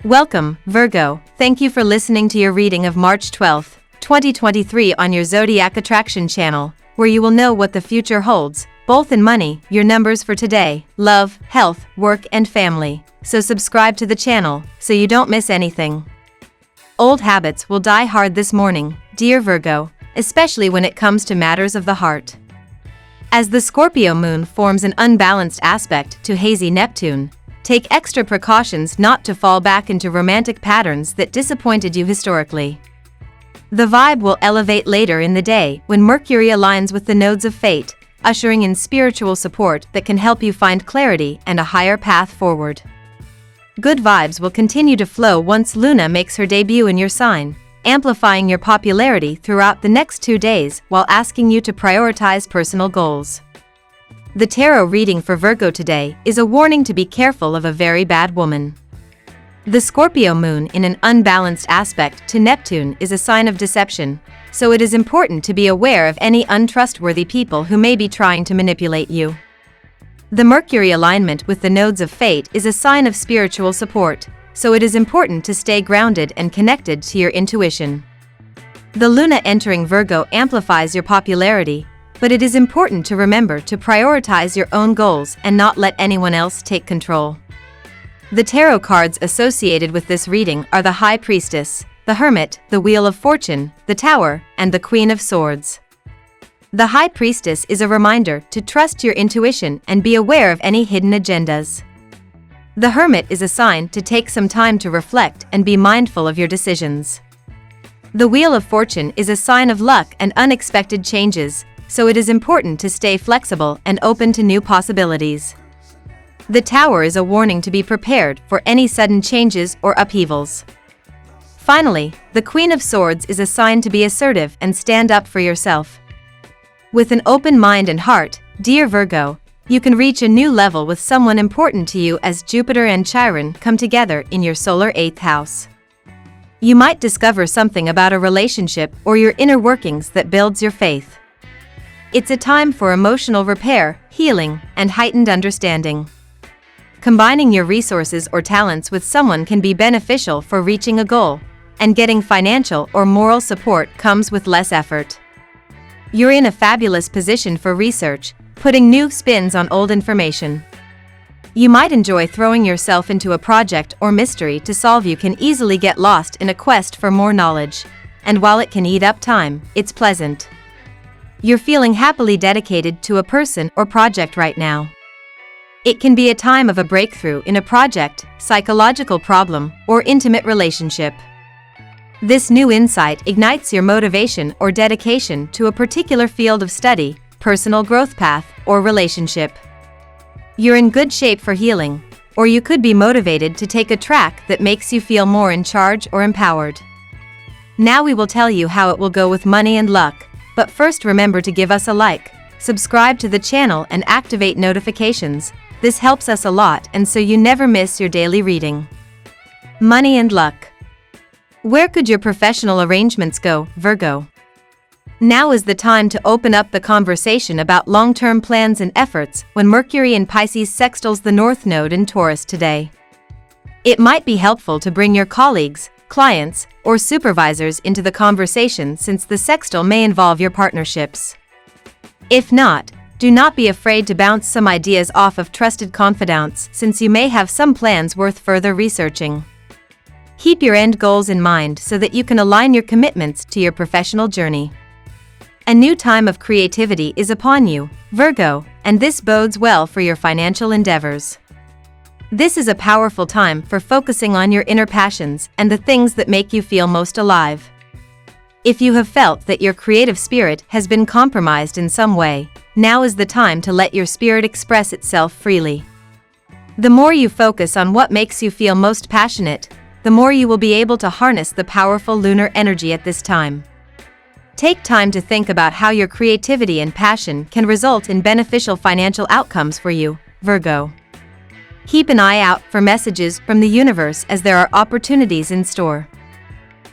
Welcome, Virgo. Thank you for listening to your reading of March 12, 2023 on your Zodiac Attraction channel, where you will know what the future holds, both in money, your numbers for today, love, health, work and family. So subscribe to the channel, so you don't miss anything. Old habits will die hard this morning, dear Virgo, especially when it comes to matters of the heart. As the Scorpio moon forms an unbalanced aspect to hazy Neptune, take extra precautions not to fall back into romantic patterns that disappointed you historically. The vibe will elevate later in the day when Mercury aligns with the nodes of fate, ushering in spiritual support that can help you find clarity and a higher path forward. Good vibes will continue to flow once Luna makes her debut in your sign, amplifying your popularity throughout the next 2 days while asking you to prioritize personal goals. The tarot reading for Virgo today is a warning to be careful of a very bad woman. The Scorpio moon in an unbalanced aspect to Neptune is a sign of deception, so it is important to be aware of any untrustworthy people who may be trying to manipulate you. The Mercury alignment with the nodes of fate is a sign of spiritual support, so it is important to stay grounded and connected to your intuition. The Luna entering Virgo amplifies your popularity, but it is important to remember to prioritize your own goals and not let anyone else take control. The tarot cards associated with this reading are the High Priestess, the Hermit, the Wheel of Fortune, the Tower, and the Queen of Swords. The High Priestess is a reminder to trust your intuition and be aware of any hidden agendas. The Hermit is a sign to take some time to reflect and be mindful of your decisions. The Wheel of Fortune is a sign of luck and unexpected changes, so it is important to stay flexible and open to new possibilities. The Tower is a warning to be prepared for any sudden changes or upheavals. Finally, the Queen of Swords is a sign to be assertive and stand up for yourself. With an open mind and heart, dear Virgo, you can reach a new level with someone important to you as Jupiter and Chiron come together in your solar 8th house. You might discover something about a relationship or your inner workings that builds your faith. It's a time for emotional repair, healing, and heightened understanding. Combining your resources or talents with someone can be beneficial for reaching a goal, and getting financial or moral support comes with less effort. You're in a fabulous position for research, putting new spins on old information. You might enjoy throwing yourself into a project or mystery to solve. You can easily get lost in a quest for more knowledge, and while it can eat up time, it's pleasant. You're feeling happily dedicated to a person or project right now. It can be a time of a breakthrough in a project, psychological problem, or intimate relationship. This new insight ignites your motivation or dedication to a particular field of study, personal growth path, or relationship. You're in good shape for healing, or you could be motivated to take a track that makes you feel more in charge or empowered. Now we will tell you how it will go with money and luck. But first remember to give us a like, subscribe to the channel and activate notifications. This helps us a lot and so you never miss your daily reading. Money and luck. Where could your professional arrangements go, Virgo? Now is the time to open up the conversation about long-term plans and efforts when Mercury in Pisces sextiles the North Node in Taurus today. It might be helpful to bring your colleagues, clients, or supervisors into the conversation since the sextile may involve your partnerships. If not, do not be afraid to bounce some ideas off of trusted confidants since you may have some plans worth further researching. Keep your end goals in mind so that you can align your commitments to your professional journey. A new time of creativity is upon you, Virgo, and this bodes well for your financial endeavors. This is a powerful time for focusing on your inner passions and the things that make you feel most alive. If you have felt that your creative spirit has been compromised in some way, now is the time to let your spirit express itself freely. The more you focus on what makes you feel most passionate, the more you will be able to harness the powerful lunar energy at this time. Take time to think about how your creativity and passion can result in beneficial financial outcomes for you, Virgo. Keep an eye out for messages from the universe as there are opportunities in store.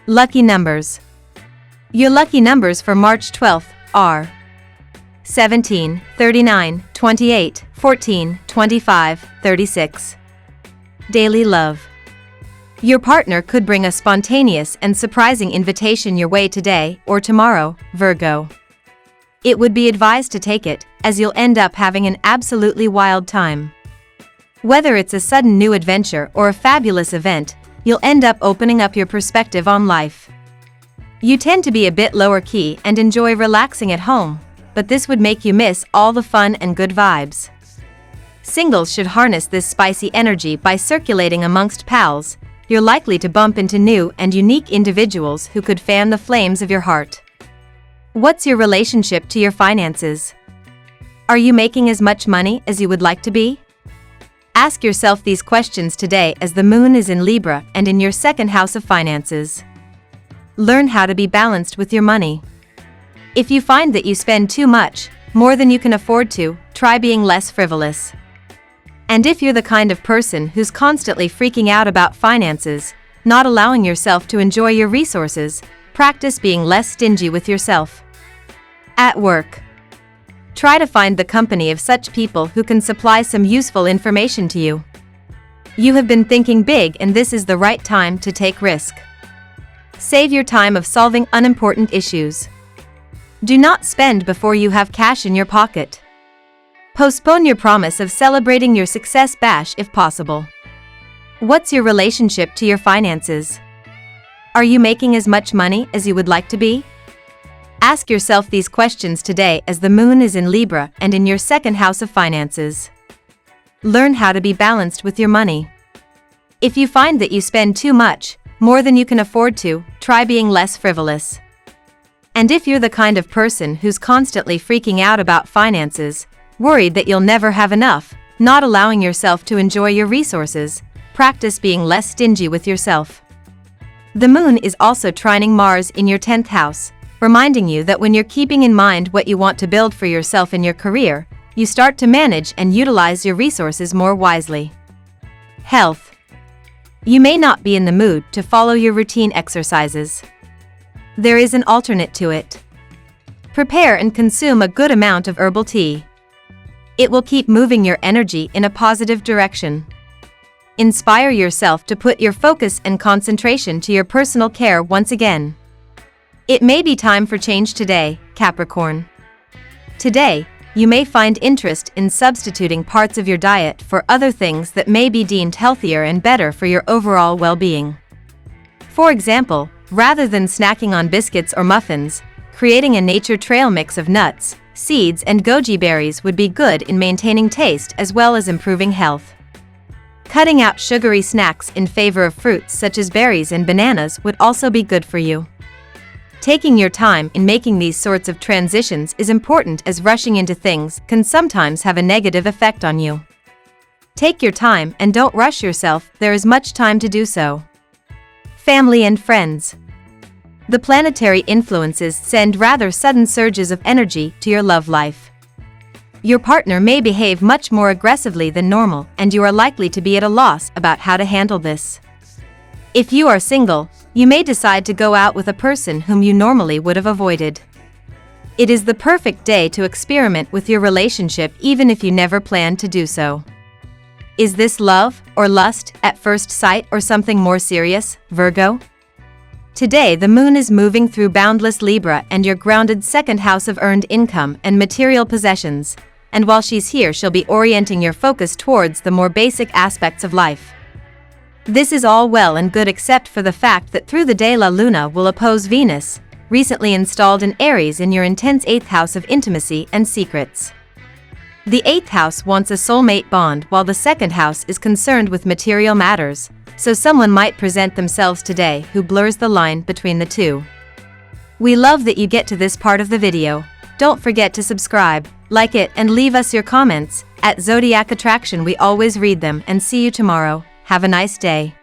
Lucky numbers. Your lucky numbers for March 12th are 17, 39, 28, 14, 25, 36. Daily love. Your partner could bring a spontaneous and surprising invitation your way today or tomorrow, Virgo. It would be advised to take it, as you'll end up having an absolutely wild time. Whether it's a sudden new adventure or a fabulous event, you'll end up opening up your perspective on life. You tend to be a bit lower key and enjoy relaxing at home, but this would make you miss all the fun and good vibes. Singles should harness this spicy energy by circulating amongst pals. You're likely to bump into new and unique individuals who could fan the flames of your heart. What's your relationship to your finances? Are you making as much money as you would like to be? Ask yourself these questions today as the moon is in Libra and in your second house of finances. Learn how to be balanced with your money. If you find that you spend too much, more than you can afford to, try being less frivolous. And if you're the kind of person who's constantly freaking out about finances, not allowing yourself to enjoy your resources, practice being less stingy with yourself. At work, try to find the company of such people who can supply some useful information to you. You have been thinking big, and this is the right time to take risk. Save your time of solving unimportant issues. Do not spend before you have cash in your pocket. Postpone your promise of celebrating your success bash if possible. What's your relationship to your finances? Are you making as much money as you would like to be? Ask yourself these questions today as the moon is in Libra and in your second house of finances. Learn how to be balanced with your money. If you find that you spend too much, more than you can afford to, try being less frivolous. And if you're the kind of person who's constantly freaking out about finances, worried that you'll never have enough, not allowing yourself to enjoy your resources, practice being less stingy with yourself. The moon is also trining Mars in your 10th house, reminding you that when you're keeping in mind what you want to build for yourself in your career, you start to manage and utilize your resources more wisely. Health. You may not be in the mood to follow your routine exercises. There is an alternate to it. Prepare and consume a good amount of herbal tea. It will keep moving your energy in a positive direction. Inspire yourself to put your focus and concentration to your personal care once again. It may be time for change today, Capricorn. Today, you may find interest in substituting parts of your diet for other things that may be deemed healthier and better for your overall well-being. For example, rather than snacking on biscuits or muffins, creating a nature trail mix of nuts, seeds and goji berries would be good in maintaining taste as well as improving health. Cutting out sugary snacks in favor of fruits such as berries and bananas would also be good for you. Taking your time in making these sorts of transitions is important, as rushing into things can sometimes have a negative effect on you. Take your time and don't rush yourself, there is much time to do so. Family and friends. The planetary influences send rather sudden surges of energy to your love life. Your partner may behave much more aggressively than normal, and you are likely to be at a loss about how to handle this. If you are single, you may decide to go out with a person whom you normally would have avoided. It is the perfect day to experiment with your relationship, even if you never planned to do so. Is this love or lust at first sight, or something more serious, Virgo? Today the moon is moving through boundless Libra and your grounded second house of earned income and material possessions, and while she's here she'll be orienting your focus towards the more basic aspects of life. This is all well and good except for the fact that through the day La Luna will oppose Venus, recently installed in Aries in your intense 8th house of intimacy and secrets. The 8th house wants a soulmate bond while the 2nd house is concerned with material matters, so someone might present themselves today who blurs the line between the two. We love that you get to this part of the video. Don't forget to subscribe, like it and leave us your comments. At Zodiac Attraction we always read them, and see you tomorrow. Have a nice day.